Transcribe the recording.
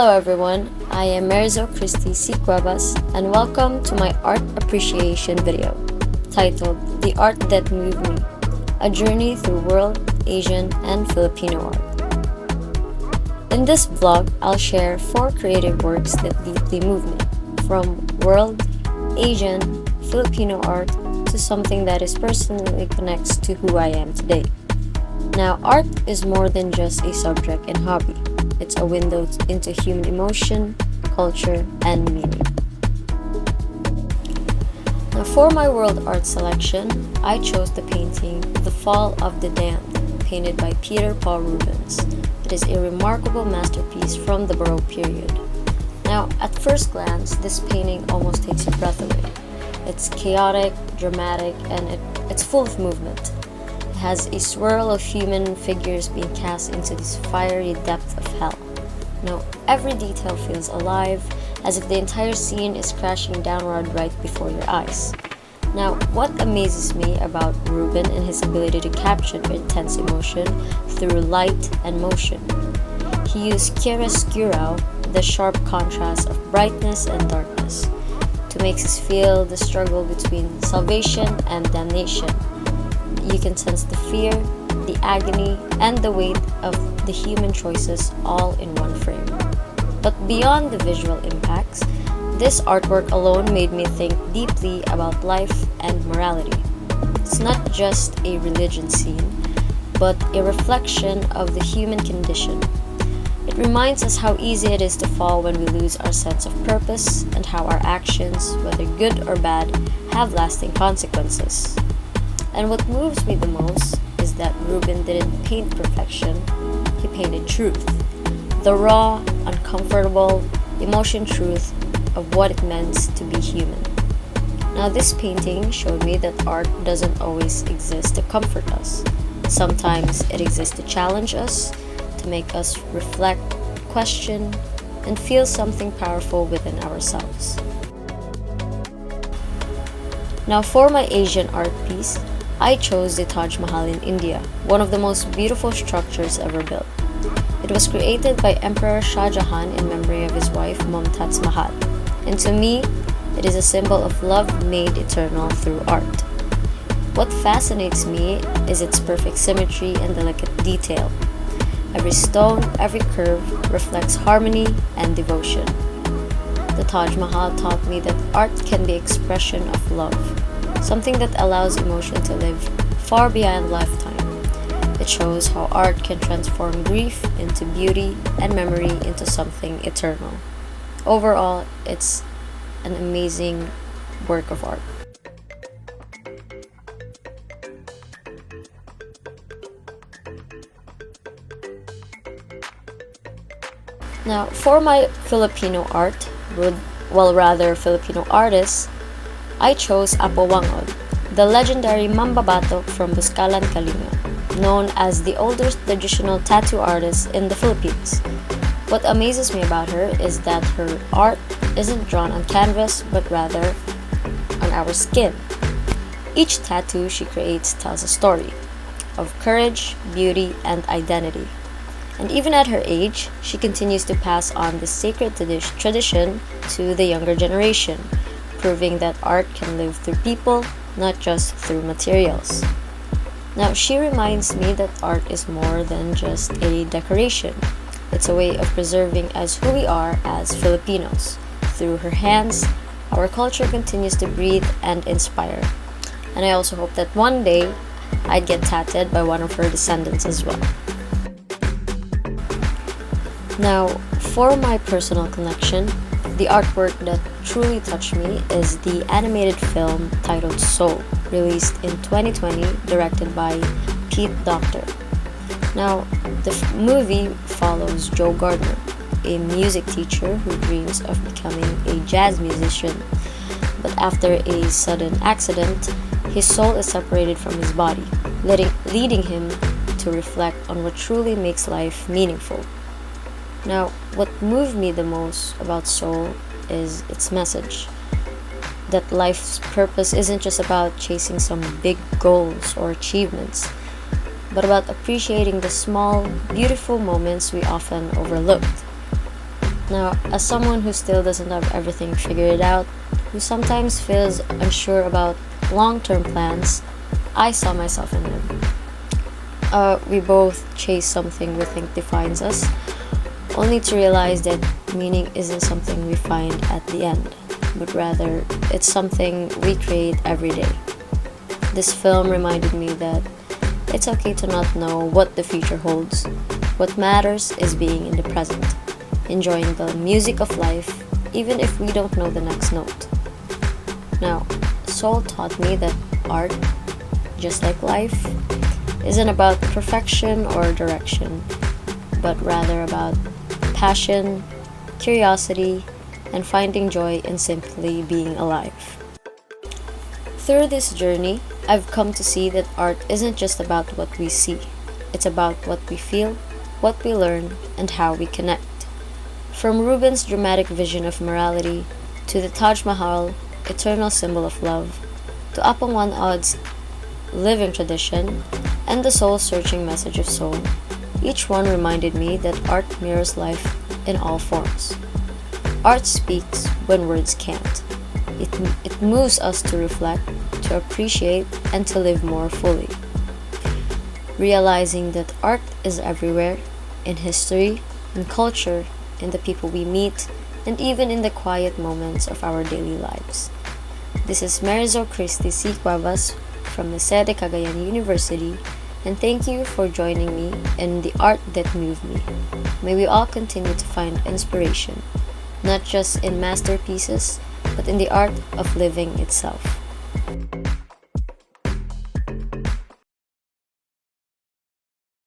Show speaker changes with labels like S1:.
S1: Hello everyone, I am Christy Cuevas and welcome to my art appreciation video titled The Art That Moved Me, a journey through world, Asian, and Filipino art. In this vlog, I'll share 4 creative works that deeply move me, from world, Asian, Filipino art to something that is personally connects to who I am today. Now, art is more than just a subject and hobby. It's a window into human emotion, culture, and meaning. Now, for my world art selection, I chose the painting The Fall of the Damned, painted by Peter Paul Rubens. It is a remarkable masterpiece from the Baroque period. Now, at first glance, this painting almost takes your breath away. It's chaotic, dramatic, and it's full of movement. It has a swirl of human figures being cast into this fiery depth of hell. Now, every detail feels alive, as if the entire scene is crashing downward right before your eyes. Now, what amazes me about Rubens and his ability to capture intense emotion through light and motion. He used chiaroscuro, the sharp contrast of brightness and darkness, to make us feel the struggle between salvation and damnation. You can sense the fear, the agony, and the weight of the human choices all in one frame. But beyond the visual impacts, this artwork alone made me think deeply about life and morality. It's not just a religion scene, but a reflection of the human condition. It reminds us how easy it is to fall when we lose our sense of purpose and how our actions, whether good or bad, have lasting consequences. And what moves me the most is that Rubens didn't paint perfection, he painted truth. The raw, uncomfortable, emotion truth of what it meant to be human. Now, this painting showed me that art doesn't always exist to comfort us. Sometimes it exists to challenge us, to make us reflect, question, and feel something powerful within ourselves. Now, for my Asian art piece, I chose the Taj Mahal in India, one of the most beautiful structures ever built. It was created by Emperor Shah Jahan in memory of his wife Mumtaz Mahal, and to me, it is a symbol of love made eternal through art. What fascinates me is its perfect symmetry and delicate detail. Every stone, every curve reflects harmony and devotion. The Taj Mahal taught me that art can be expression of love, something that allows emotion to live far beyond lifetime. It shows how art can transform grief into beauty and memory into something eternal. Overall, it's an amazing work of art. Now, for my Filipino art, Filipino artists, I chose Apo Wangod, the legendary mambabatok from Buscalan, Kalinga, known as the oldest traditional tattoo artist in the Philippines. What amazes me about her is that her art isn't drawn on canvas, but rather on our skin. Each tattoo she creates tells a story of courage, beauty, and identity. And even at her age, she continues to pass on this sacred tradition to the younger generation, proving that art can live through people, not just through materials. Now, she reminds me that art is more than just a decoration. It's a way of preserving as who we are as Filipinos. Through her hands, our culture continues to breathe and inspire. And I also hope that one day I'd get tattooed by one of her descendants as well. Now, for my personal connection, the artwork that truly touched me is the animated film titled Soul, released in 2020, directed by Pete Docter. Now, the movie follows Joe Gardner, a music teacher who dreams of becoming a jazz musician, but after a sudden accident, his soul is separated from his body, leading him to reflect on what truly makes life meaningful. Now, what moved me the most about Soul is its message. That life's purpose isn't just about chasing some big goals or achievements, but about appreciating the small, beautiful moments we often overlooked. Now, as someone who still doesn't have everything figured out, who sometimes feels unsure about long-term plans, I saw myself in him. We both chase something we think defines us, only to realize that meaning isn't something we find at the end, but rather it's something we create every day. This film reminded me that it's okay to not know what the future holds. What matters is being in the present, enjoying the music of life, even if we don't know the next note. Now, Soul taught me that art, just like life, isn't about perfection or direction, but rather about passion, curiosity, and finding joy in simply being alive. Through this journey, I've come to see that art isn't just about what we see. It's about what we feel, what we learn, and how we connect. From Rubens' dramatic vision of morality, to the Taj Mahal, eternal symbol of love, to Apong One Odd's living tradition, and the soul-searching message of soul, each one reminded me that art mirrors life in all forms. Art speaks when words can't. It moves us to reflect, to appreciate, and to live more fully. Realizing that art is everywhere, in history, in culture, in the people we meet, and even in the quiet moments of our daily lives. This is Christy Cuevas from Liceo de Cagayan University, and thank you for joining me in the art that moved me. May we all continue to find inspiration, not just in masterpieces, but in the art of living itself.